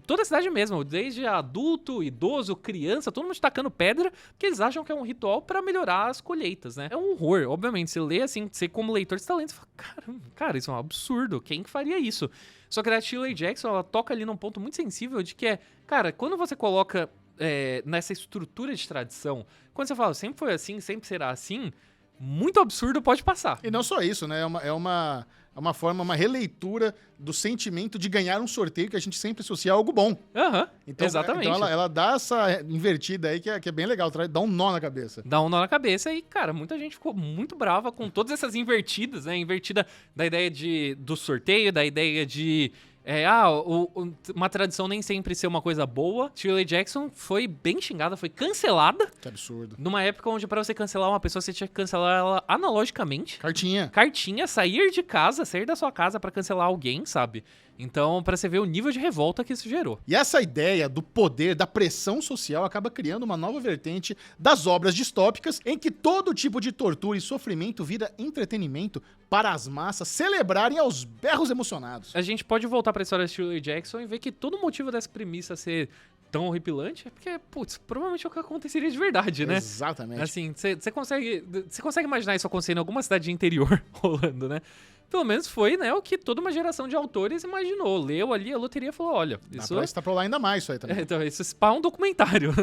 Toda a cidade mesmo, desde adulto, idoso, criança, todo mundo tacando pedra, porque eles acham que é um ritual pra melhorar as colheitas, né? É um horror, obviamente. Você lê assim, você como leitor, você tá lendo, você fala, cara, isso é um absurdo, quem que faria isso? Só que a Shirley Jackson, ela toca ali num ponto muito sensível de que cara, quando você coloca nessa estrutura de tradição, quando você fala, sempre foi assim, sempre será assim, muito absurdo pode passar. E não só isso, né? É uma forma, uma releitura do sentimento de ganhar um sorteio que a gente sempre associa a algo bom. Aham, Então, exatamente. Então ela dá essa invertida aí que é bem legal, dá um nó na cabeça. Dá um nó na cabeça e, cara, muita gente ficou muito brava com todas essas invertidas, né? Invertida da ideia do sorteio, da ideia de... uma tradição nem sempre ser uma coisa boa. Shirley Jackson foi bem xingada, foi cancelada. Que absurdo. Numa época onde pra você cancelar uma pessoa, você tinha que cancelar ela analogicamente. Cartinha, Sair de casa, sair da sua casa pra cancelar alguém, sabe? Então, pra você ver o nível de revolta que isso gerou. E essa ideia do poder, da pressão social, acaba criando uma nova vertente das obras distópicas, em que todo tipo de tortura e sofrimento vira entretenimento para as massas celebrarem aos berros emocionados. A gente pode voltar pra história de Shirley Jackson e ver que todo motivo dessa premissa ser tão horripilante é porque, putz, provavelmente é o que aconteceria de verdade, né? Exatamente. Assim, você consegue imaginar isso acontecendo em alguma cidade de interior rolando, né? Pelo menos foi, né, o que toda uma geração de autores imaginou. Leu ali a loteria e falou, olha, isso... Dá pra extrapolar ainda mais isso aí também. Então, isso é um documentário.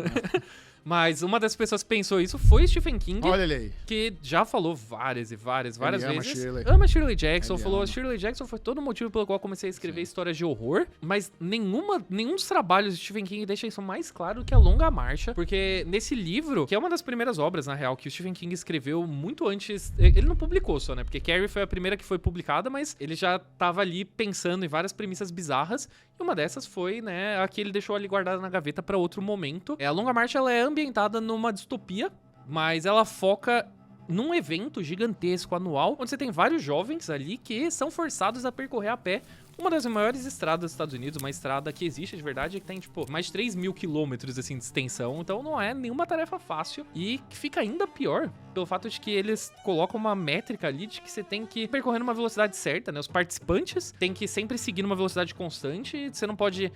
Mas uma das pessoas que pensou isso foi Stephen King. Olha ele aí. Que já falou várias vezes. Shirley. Ama Shirley Jackson. Ele falou, ama. Shirley Jackson foi todo o motivo pelo qual eu comecei a escrever histórias de horror. Mas nenhum dos trabalhos de Stephen King deixa isso mais claro que a Longa Marcha. Porque nesse livro, que é uma das primeiras obras, na real, que o Stephen King escreveu muito antes... Ele não publicou só, né? Porque Carrie foi a primeira que foi publicada, mas ele já tava ali pensando em várias premissas bizarras. E uma dessas foi, né, a que ele deixou ali guardada na gaveta pra outro momento. A Longa Marcha, ela é ambientada numa distopia, mas ela foca num evento gigantesco anual, onde você tem vários jovens ali que são forçados a percorrer a pé uma das maiores estradas dos Estados Unidos, uma estrada que existe de verdade, que tem, tipo, mais de 3.000 quilômetros, assim, de extensão. Então não é nenhuma tarefa fácil. E que fica ainda pior pelo fato de que eles colocam uma métrica ali de que você tem que percorrer numa velocidade certa, né? Os participantes têm que sempre seguir numa velocidade constante. E você não pode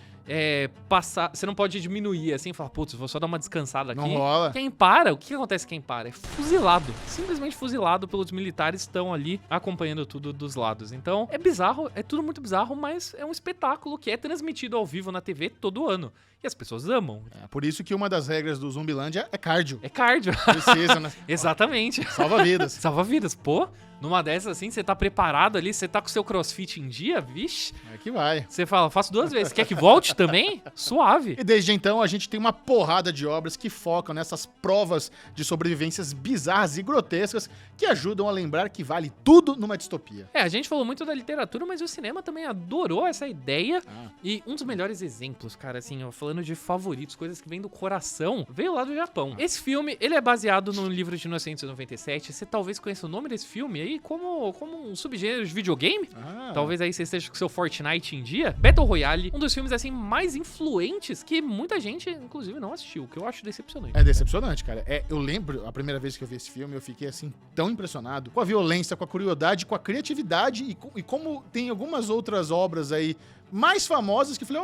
passar, você não pode diminuir, assim, falar, putz, vou só dar uma descansada aqui. Não rola. Quem para, o que acontece quem para? É fuzilado. Simplesmente fuzilado pelos militares que estão ali acompanhando tudo dos lados. Então, é bizarro, é tudo muito bizarro, mas é um espetáculo que é transmitido ao vivo na TV todo ano. E as pessoas amam. É por isso que uma das regras do Zumbilândia é cardio. É cardio. Precisa, né? Exatamente. Salva vidas. Salva vidas. Pô, numa dessas assim, você tá preparado ali, você tá com o seu crossfit em dia, vixe. É que vai. Você fala, faço 2 vezes. Quer que volte também? Suave. E desde então a gente tem uma porrada de obras que focam nessas provas de sobrevivências bizarras e grotescas que ajudam a lembrar que vale tudo numa distopia. A gente falou muito da literatura, mas o cinema também adorou essa ideia. Ah. E um dos melhores exemplos, cara, assim, ó, falando de favoritos, coisas que vêm do coração, veio lá do Japão. Esse filme, ele é baseado num livro de 1997. Você talvez conheça o nome desse filme aí como um subgênero de videogame. Ah. Talvez aí você esteja com seu Fortnite em dia. Battle Royale, um dos filmes, assim, mais influentes que muita gente, inclusive, não assistiu, o que eu acho decepcionante. É decepcionante, cara. Eu lembro, a primeira vez que eu vi esse filme, eu fiquei, assim, tão impressionado com a violência, com a crueldade, com a criatividade e como tem algumas outras obras aí mais famosas que eu falei,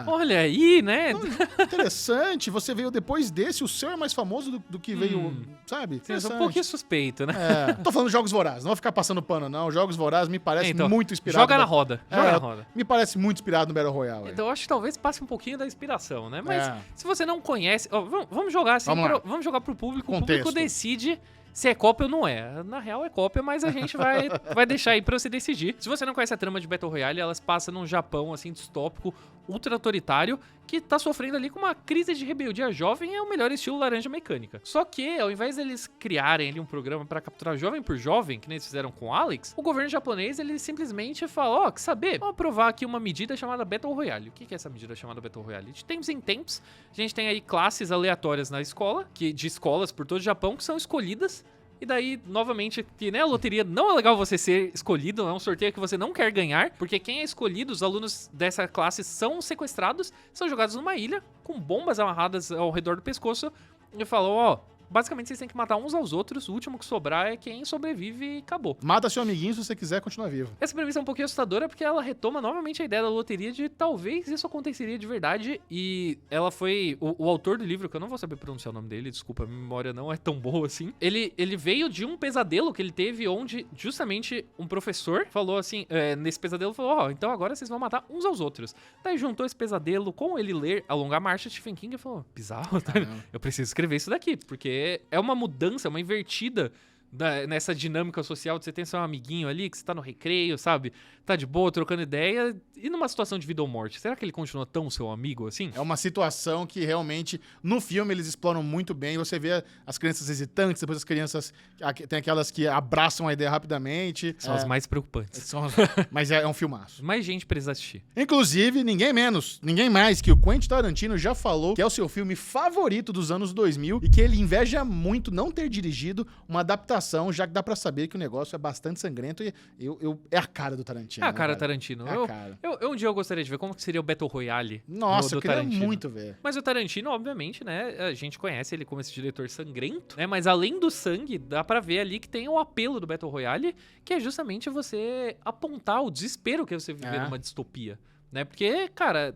Olha aí, né? Interessante, você veio depois desse, o seu é mais famoso do que veio, sabe? Sim, eu sou um pouquinho suspeito, né? Tô falando de Jogos Vorazes, não vou ficar passando pano, não. Jogos Vorazes me parece Então, muito inspirado. Joga na roda. Me parece muito inspirado no Battle Royale. Então eu acho que talvez passe um pouquinho da inspiração, né? Mas É. se você não conhece... ó, vamos jogar assim, Vamos lá. vamos jogar pro público. O Contexto. público decide se é cópia ou não é. Na real é cópia, mas a gente vai deixar aí pra você decidir. Se você não conhece a trama de Battle Royale, elas passam num Japão, assim, distópico, ultra autoritário, que tá sofrendo ali com uma crise de rebeldia jovem, é o melhor estilo Laranja Mecânica. Só que, ao invés deles criarem ali um programa pra capturar jovem por jovem, que nem eles fizeram com Alex, o governo japonês, ele simplesmente fala, quer saber? Vamos aprovar aqui uma medida chamada Battle Royale. O que é essa medida chamada Battle Royale? De tempos em tempos, a gente tem aí classes aleatórias na escola, de escolas por todo o Japão, que são escolhidas. E daí, novamente, que né, a loteria não é legal você ser escolhido, é um sorteio que você não quer ganhar, porque quem é escolhido, os alunos dessa classe são sequestrados, são jogados numa ilha, com bombas amarradas ao redor do pescoço, e falam, basicamente vocês têm que matar uns aos outros, o último que sobrar é quem sobrevive e acabou. Mata seu amiguinho se você quiser continuar vivo. Essa premissa é um pouquinho assustadora porque ela retoma novamente a ideia da loteria de talvez isso aconteceria de verdade, e ela foi... O autor do livro, que eu não vou saber pronunciar o nome dele, desculpa, a minha memória não é tão boa assim, ele veio de um pesadelo que ele teve onde justamente um professor falou assim, nesse pesadelo falou, então agora vocês vão matar uns aos outros. Daí juntou esse pesadelo com ele ler A Longa Marcha de Stephen King e falou, bizarro, tá? Eu preciso escrever isso daqui, porque é uma mudança, uma invertida nessa dinâmica social de você ter seu amiguinho ali, que você tá no recreio, sabe? Tá de boa, trocando ideia, e numa situação de vida ou morte, será que ele continua tão seu amigo assim? É uma situação que realmente, no filme, eles exploram muito bem. Você vê as crianças hesitantes, depois as crianças... Tem aquelas que abraçam a ideia rapidamente. São as mais preocupantes. Mas é um filmaço. Mais gente precisa assistir. Inclusive, ninguém mais que o Quentin Tarantino já falou que é o seu filme favorito dos anos 2000 e que ele inveja muito não ter dirigido uma adaptação, já que dá pra saber que o negócio é bastante sangrento e é a cara do Tarantino. É a cara do Tarantino. Um dia eu gostaria de ver como que seria o Battle Royale. Nossa, do eu queria Tarantino. muito ver. Mas o Tarantino, obviamente, né, a gente conhece ele como esse diretor sangrento, né, mas além do sangue, dá pra ver ali que tem o apelo do Battle Royale, que é justamente você apontar o desespero que você viver numa distopia, né, porque, cara...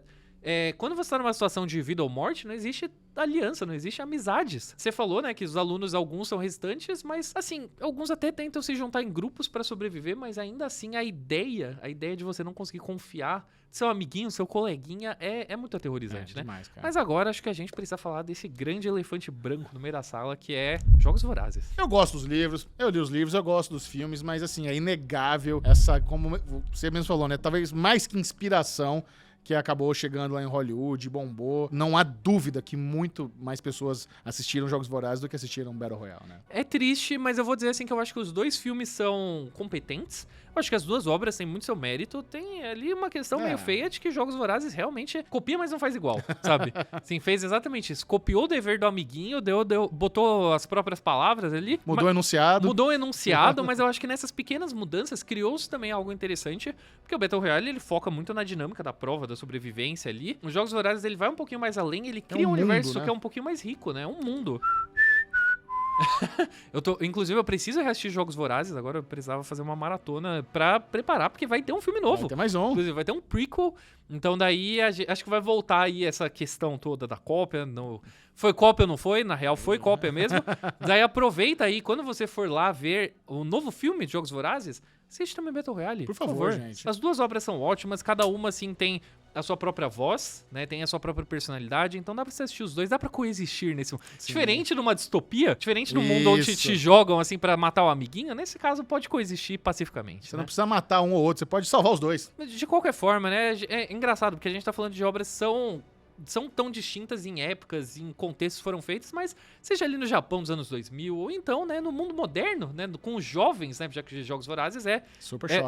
quando você tá numa situação de vida ou morte, não existe aliança, não existe amizades. Você falou, né, que os alunos, alguns são restantes, mas, assim, alguns até tentam se juntar em grupos pra sobreviver, mas ainda assim a ideia de você não conseguir confiar seu amiguinho, seu coleguinha, é muito aterrorizante, né? Demais, cara. Mas agora acho que a gente precisa falar desse grande elefante branco no meio da sala, que é Jogos Vorazes. Eu gosto dos livros, eu li os livros, eu gosto dos filmes, mas, assim, é inegável essa, como você mesmo falou, né, talvez mais que inspiração, que acabou chegando lá em Hollywood, bombou. Não há dúvida que muito mais pessoas assistiram Jogos Vorazes do que assistiram Battle Royale, né? É triste, mas eu vou dizer assim que eu acho que os dois filmes são competentes. Eu acho que as duas obras têm muito seu mérito. Tem ali uma questão meio feia de que Jogos Vorazes realmente copia, mas não faz igual, sabe? Sim, fez exatamente isso. Copiou o dever do amiguinho, botou as próprias palavras ali. Mudou o enunciado. Mudou o enunciado, mas eu acho que nessas pequenas mudanças criou-se também algo interessante, porque o Battle Royale, ele foca muito na dinâmica da prova, da sobrevivência ali. Os Jogos Vorazes, ele vai um pouquinho mais além, ele cria um universo, né, que é um pouquinho mais rico, né? Um mundo. Inclusive, eu preciso reassistir Jogos Vorazes. Agora eu precisava fazer uma maratona pra preparar, porque vai ter um filme novo. Vai ter mais um. Inclusive, vai ter um prequel. Então daí, acho que vai voltar aí essa questão toda da cópia. Foi cópia ou não foi? Na real, foi cópia mesmo. Daí aproveita aí, quando você for lá ver o novo filme de Jogos Vorazes, assiste também Battle Royale. Por favor, gente. As duas obras são ótimas, cada uma, assim, tem a sua própria voz, né? Tem a sua própria personalidade, então dá pra você assistir os dois, dá pra coexistir nesse mundo. Diferente de uma distopia, diferente do mundo onde te jogam, assim, pra matar o amiguinho, nesse caso pode coexistir pacificamente. Você não precisa matar um ou outro, você pode salvar os dois. De qualquer forma, né? É engraçado, porque a gente tá falando de obras que são tão distintas em épocas, em contextos foram feitos, mas seja ali no Japão dos anos 2000, ou então, né, no mundo moderno, né, com os jovens, né, já que Jogos Vorazes é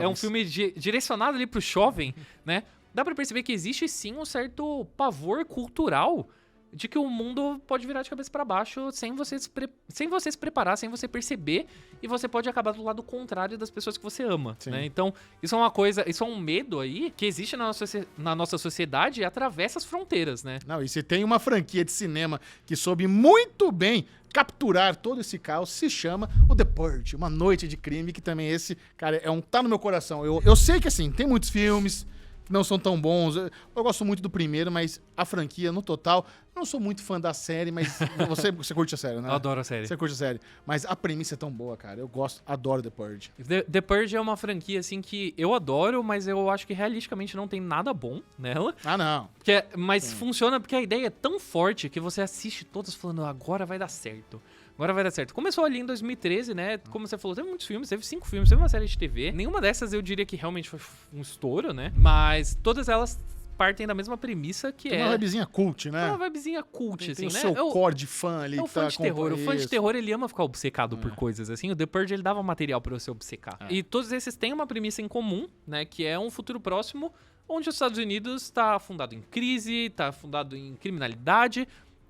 um filme direcionado ali pro jovem, né, dá pra perceber que existe sim um certo pavor cultural de que o mundo pode virar de cabeça pra baixo sem você se preparar, sem você perceber, e você pode acabar do lado contrário das pessoas que você ama, né? Então, isso é uma coisa, isso é um medo aí que existe na nossa sociedade e atravessa as fronteiras, né? Não, e se tem uma franquia de cinema que soube muito bem capturar todo esse caos, se chama o The Purge, Uma Noite de Crime, que também esse, cara, tá no meu coração. Eu sei que, assim, tem muitos filmes que não são tão bons. Eu gosto muito do primeiro, mas a franquia, no total, não sou muito fã da série, mas você curte a série, né? Eu adoro a série. Você curte a série. Mas a premissa é tão boa, cara. Eu adoro The Purge. The Purge é uma franquia, assim, que eu adoro, mas eu acho que realisticamente não tem nada bom nela. Ah, não. Mas funciona porque a ideia é tão forte que você assiste todas falando, agora vai dar certo. Agora vai dar certo. Começou ali em 2013, né? Como você falou, teve muitos filmes, teve 5 filmes, teve uma série de TV. Nenhuma dessas eu diria que realmente foi um estouro, né? Mas todas elas partem da mesma premissa, que uma vibezinha cult, né? Uma vibezinha cult, assim, tem né? o seu core de fã ali. É o fã de terror. O fã de terror, ele ama ficar obcecado por coisas, assim. O The Purge, ele dava material pra você obcecar. E todos esses têm uma premissa em comum, né? Que é um futuro próximo, onde os Estados Unidos tá fundado em crise, tá fundado em criminalidade.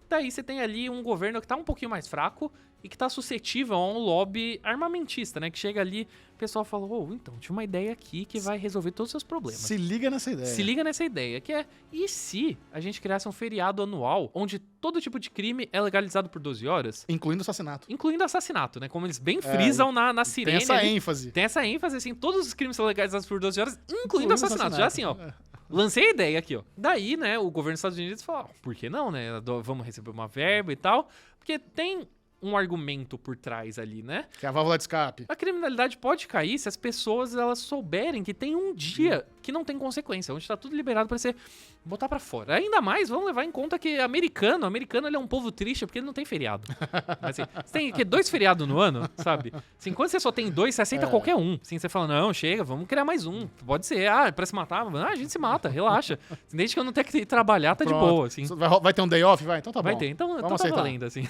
Daí você tem ali um governo que tá um pouquinho mais fraco, e que tá suscetível a um lobby armamentista, né? Que chega ali, o pessoal fala, então, tinha uma ideia aqui que vai resolver todos os seus problemas. Se liga nessa ideia. Se liga nessa ideia, que é, e se a gente criasse um feriado anual onde todo tipo de crime é legalizado por 12 horas? Incluindo assassinato. Incluindo assassinato, né? Como eles bem frisam na sirene. Tem essa ali. ênfase. Tem essa ênfase, assim, todos os crimes são legalizados por 12 horas, incluindo assassinato. Já assim, ó. Lancei a ideia aqui, ó. Daí, né, o governo dos Estados Unidos falou, por que não, né? Vamos receber uma verba e tal. Porque tem um argumento por trás ali, né? Que é a válvula de escape. A criminalidade pode cair se as pessoas elas souberem que tem um dia que não tem consequência, onde tá tudo liberado pra você botar pra fora. Ainda mais, vamos levar em conta que americano ele é um povo triste porque ele não tem feriado. Assim, você tem que 2 feriados no ano, sabe? Assim, quando você só tem 2, você aceita qualquer um. Assim, você fala, não, chega, vamos criar mais um. Pode ser, pra se matar, a gente se mata, relaxa. Desde que eu não tenha que trabalhar, tá Pronto. de boa, assim. Vai ter um day off? Vai? Então tá bom. Vai ter, então tá valendo, assim.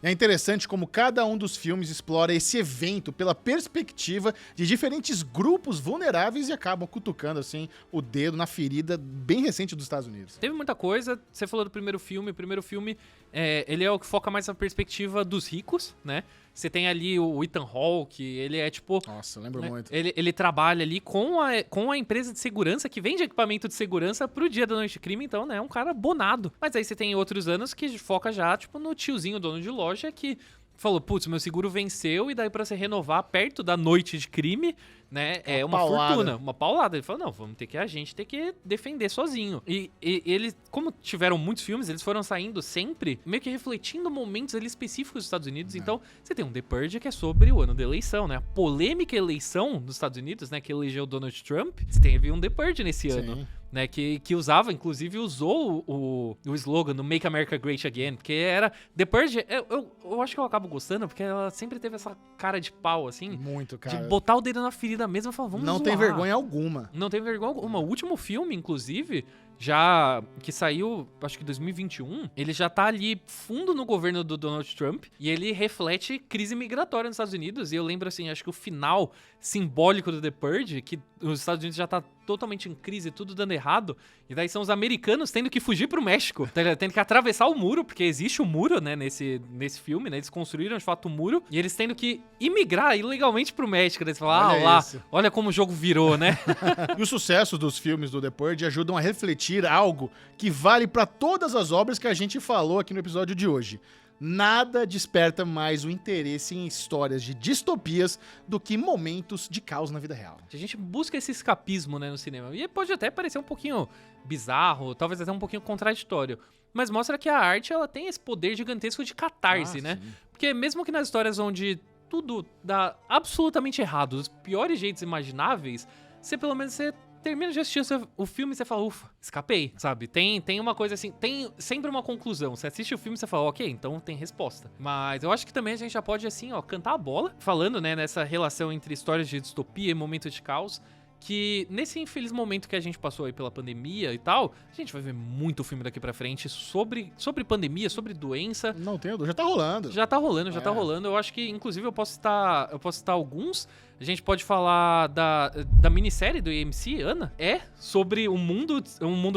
É interessante como cada um dos filmes explora esse evento pela perspectiva de diferentes grupos vulneráveis e acabam cutucando, assim, o dedo na ferida bem recente dos Estados Unidos. Teve muita coisa, você falou do primeiro filme, ele é o que foca mais na perspectiva dos ricos, né? Você tem ali o Ethan Hawke, ele é tipo... Nossa, eu lembro né? muito. Ele trabalha ali com a empresa de segurança, que vende equipamento de segurança pro dia da noite de crime, então, né? É um cara bonado. Mas aí você tem outros anos que foca já, tipo, no tiozinho dono de loja que falou, putz, meu seguro venceu e daí pra você renovar perto da noite de crime, né, é uma fortuna, uma paulada. Ele falou, não, a gente ter que defender sozinho. E eles, como tiveram muitos filmes, eles foram saindo sempre meio que refletindo momentos ali específicos dos Estados Unidos. Então, você tem um The Purge que é sobre o ano da eleição, né, a polêmica eleição dos Estados Unidos, né, que elegeu Donald Trump. Você teve um The Purge nesse ano. Né, que usou o slogan do Make America Great Again, porque era The Purge, eu acho que eu acabo gostando, porque ela sempre teve essa cara de pau, assim. Muito, cara. De botar o dedo na ferida mesmo e falar, vamos Não zoar. tem vergonha alguma. Não tem vergonha alguma. O último filme, inclusive, já que saiu, acho que 2021, ele já tá ali fundo no governo do Donald Trump e ele reflete crise migratória nos Estados Unidos. E eu lembro, assim, acho que o final simbólico do The Purge, que os Estados Unidos já tá totalmente em crise, tudo dando errado, e daí são os americanos tendo que fugir pro México, tendo que atravessar o muro, porque existe um muro, né, nesse filme, né, eles construíram de fato um muro, e eles tendo que imigrar ilegalmente pro México, daí você fala, olha como o jogo virou, né? E o sucesso dos filmes do The Purge ajudam a refletir algo que vale pra todas as obras que a gente falou aqui no episódio de hoje. Nada desperta mais o interesse em histórias de distopias do que momentos de caos na vida real. A gente busca esse escapismo, né, no cinema. E pode até parecer um pouquinho bizarro, talvez até um pouquinho contraditório. Mas mostra que a arte, ela tem esse poder gigantesco de catarse, né? Sim. Porque mesmo que nas histórias onde tudo dá absolutamente errado, dos piores jeitos imagináveis, você pelo menos termina de assistir o filme e você fala, ufa, escapei, sabe? Tem uma coisa assim, tem sempre uma conclusão. Você assiste o filme e você fala, ok, então tem resposta. Mas eu acho que também a gente já pode, assim, ó, cantar a bola, falando, né, nessa relação entre histórias de distopia e momento de caos, que nesse infeliz momento que a gente passou aí pela pandemia e tal, a gente vai ver muito filme daqui pra frente sobre pandemia, sobre doença. Não tenho dúvida, já tá rolando. Já tá rolando. Eu acho que, inclusive, eu posso citar alguns. A gente pode falar da minissérie do AMC, Ana. É sobre um mundo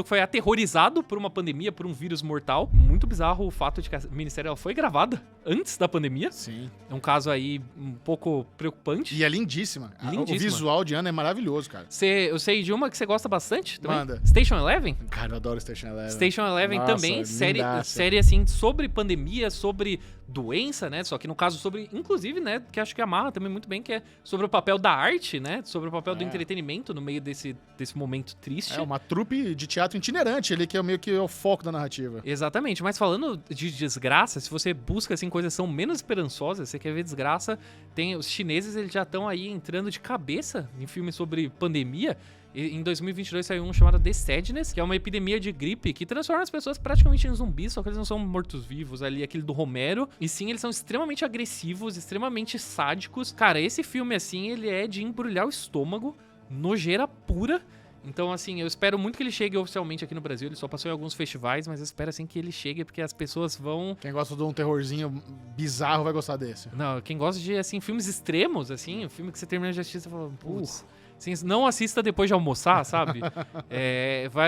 que foi aterrorizado por uma pandemia, por um vírus mortal. Muito bizarro o fato de que a minissérie ela foi gravada antes da pandemia. Sim. É um caso aí um pouco preocupante. E é lindíssima. Lindíssima. O visual de Ana é maravilhoso, cara. Eu sei de uma que você gosta bastante também. Manda. Station Eleven? Cara, eu adoro Station Eleven. Station Eleven Nossa, também, lindaça. série assim, sobre pandemia, sobre doença, né? Só que no caso sobre, inclusive, né, que acho que amarra também muito bem, que é sobre o papel da arte, né? Sobre o papel do entretenimento no meio desse momento triste. É uma trupe de teatro itinerante ali, que é meio que o foco da narrativa. Exatamente, mas falando de desgraça, se você busca, assim, coisas que são menos esperançosas, você quer ver desgraça, tem os chineses, eles já estão aí entrando de cabeça em filmes sobre pandemia. Em 2022 saiu um chamado The Sadness, que é uma epidemia de gripe que transforma as pessoas praticamente em zumbis, só que eles não são mortos-vivos ali, aquele do Romero. E sim, eles são extremamente agressivos, extremamente sádicos. Cara, esse filme, assim, ele é de embrulhar o estômago, nojeira pura. Então, assim, eu espero muito que ele chegue oficialmente aqui no Brasil. Ele só passou em alguns festivais, mas eu espero, assim, que ele chegue, porque as pessoas vão... Quem gosta de um terrorzinho bizarro vai gostar desse. Não, quem gosta de, assim, filmes extremos, assim, um filme que você termina de assistir e você fala, putz... Assim, não assista depois de almoçar, sabe?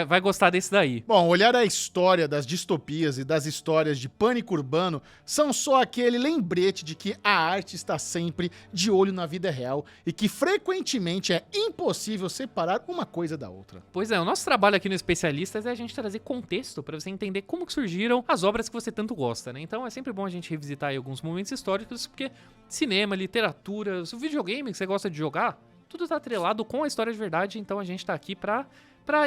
Vai gostar desse daí. Bom, olhar a história das distopias e das histórias de pânico urbano são só aquele lembrete de que a arte está sempre de olho na vida real e que frequentemente é impossível separar uma coisa da outra. Pois é, o nosso trabalho aqui no Especialistas é a gente trazer contexto pra você entender como que surgiram as obras que você tanto gosta, né? Então é sempre bom a gente revisitar aí alguns momentos históricos, porque cinema, literatura, o videogame que você gosta de jogar, tudo tá atrelado com a história de verdade, então a gente tá aqui pra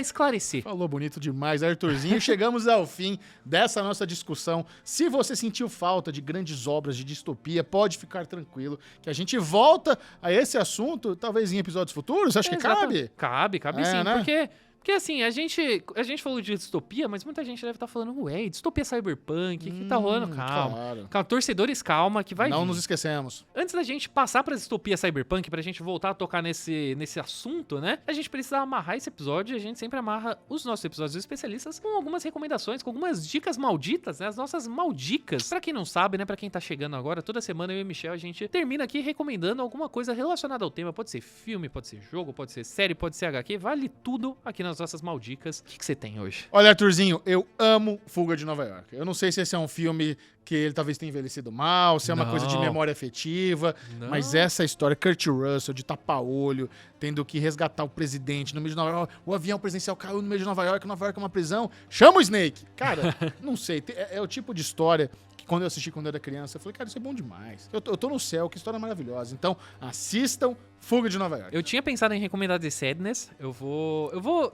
esclarecer. Falou bonito demais, Arthurzinho. Chegamos ao fim dessa nossa discussão. Se você sentiu falta de grandes obras de distopia, pode ficar tranquilo que a gente volta a esse assunto, talvez em episódios futuros. Acho que cabe? Cabe sim, né? Porque assim, a gente falou de distopia, mas muita gente deve estar falando, ué, distopia cyberpunk, o que tá rolando? Calma. Claro. Calma, torcedores, calma, que vai Não vir. nos esquecemos. Antes da gente passar pra distopia cyberpunk, pra gente voltar a tocar nesse assunto, né? A gente precisa amarrar esse episódio e a gente sempre amarra os nossos episódios especialistas com algumas recomendações, com algumas dicas malditas, né? As nossas maldicas. Pra quem não sabe, né? Pra quem tá chegando agora, toda semana eu e o Michel, a gente termina aqui recomendando alguma coisa relacionada ao tema. Pode ser filme, pode ser jogo, pode ser série, pode ser HQ, vale tudo aqui nas nossas maldicas. O que você tem hoje? Olha, Arthurzinho, eu amo Fuga de Nova York. Eu não sei se esse é um filme que ele talvez tenha envelhecido mal, se é uma coisa de memória afetiva, mas essa história, Kurt Russell, de tapa-olho, tendo que resgatar o presidente no meio de Nova York, o avião presidencial caiu no meio de Nova York é uma prisão, chama o Snake! Cara, não sei, é o tipo de história que quando eu assisti quando eu era criança, eu falei, cara, isso é bom demais. Eu tô no céu, que história maravilhosa. Então, assistam Fuga de Nova York. Eu tinha pensado em recomendar The Sadness. Eu vou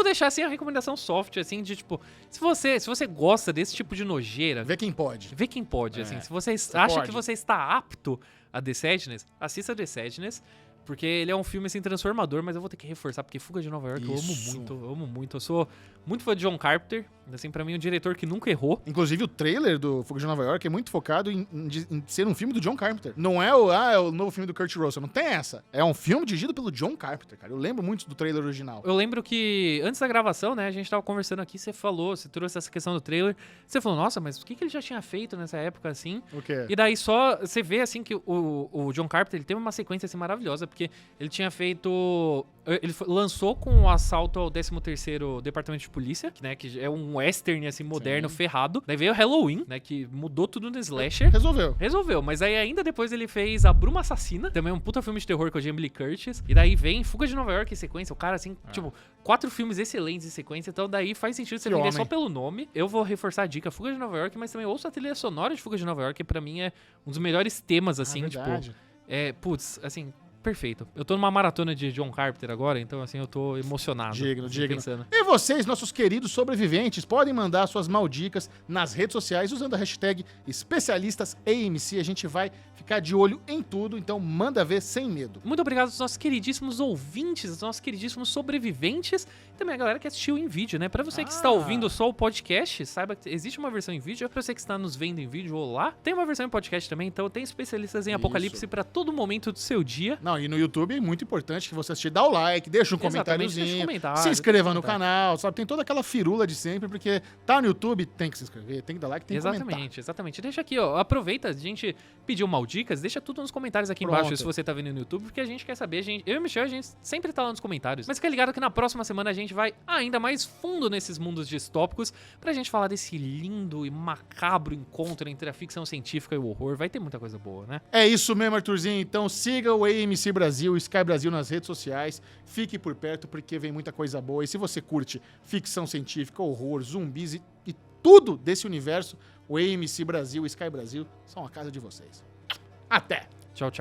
deixar assim a recomendação soft, assim, de tipo, se você gosta desse tipo de nojeira, Vê quem pode. vê quem pode, assim. Se você acha pode. que você está apto a The Sadness, assista The Sadness. Porque ele é um filme, assim, transformador, mas eu vou ter que reforçar, porque Fuga de Nova York eu amo muito. Eu sou muito fã de John Carpenter, assim, pra mim, um diretor que nunca errou. Inclusive, o trailer do Fuga de Nova York é muito focado em ser um filme do John Carpenter. Não é o novo filme do Kurt Russell, não tem essa. É um filme dirigido pelo John Carpenter, cara. Eu lembro muito do trailer original. Eu lembro que, antes da gravação, né, a gente tava conversando aqui, você trouxe essa questão do trailer, você falou, nossa, mas o que ele já tinha feito nessa época, assim? O quê? E daí só, você vê, assim, que o John Carpenter, ele teve uma sequência, assim, maravilhosa, porque ele tinha feito... Ele lançou com o assalto ao 13º Departamento de Polícia, né, que é um western, assim, moderno, ferrado. Daí veio o Halloween, né, que mudou tudo no slasher. Resolveu, mas aí ainda depois ele fez A Bruma Assassina, também um puta filme de terror com a Jamie Lee Curtis. E daí vem Fuga de Nova York em sequência, o cara, assim, tipo, 4 filmes excelentes em sequência, então daí faz sentido você vender só pelo nome. Eu vou reforçar a dica Fuga de Nova York, mas também ouço a trilha sonora de Fuga de Nova York, que pra mim é um dos melhores temas, assim, tipo... Putz, assim... Perfeito. Eu tô numa maratona de John Carpenter agora, então assim, eu tô emocionado. Digno. Pensando. E vocês, nossos queridos sobreviventes, podem mandar suas maldicas nas redes sociais usando a hashtag especialistasAMC. A gente vai ficar de olho em tudo, então manda ver sem medo. Muito obrigado aos nossos queridíssimos ouvintes, aos nossos queridíssimos sobreviventes e também a galera que assistiu em vídeo, né? Pra você que está ouvindo só o podcast, saiba que existe uma versão em vídeo. Pra você que está nos vendo em vídeo ou lá, tem uma versão em podcast também, então tem especialistas em apocalipse pra todo momento do seu dia. Não, e no YouTube é muito importante que você assistir, dá o like, deixa um comentáriozinho, se inscreva no canal, sabe? Tem toda aquela firula de sempre, porque tá no YouTube, tem que se inscrever, tem que dar like, tem que comentar. Exatamente. Deixa aqui, ó, aproveita, a gente pediu maldicas, deixa tudo nos comentários aqui embaixo se você tá vendo no YouTube, porque a gente quer saber, eu e o Michel, a gente sempre tá lá nos comentários. Mas fica ligado que na próxima semana a gente vai ainda mais fundo nesses mundos distópicos pra gente falar desse lindo e macabro encontro entre a ficção científica e o horror. Vai ter muita coisa boa, né? É isso mesmo, Arthurzinho. Então siga o AMC Brasil, o Sky Brasil nas redes sociais. Fique por perto porque vem muita coisa boa. E se você curte ficção científica, horror, zumbis e tudo desse universo, o AMC Brasil, o Sky Brasil são a casa de vocês. Até! Tchau.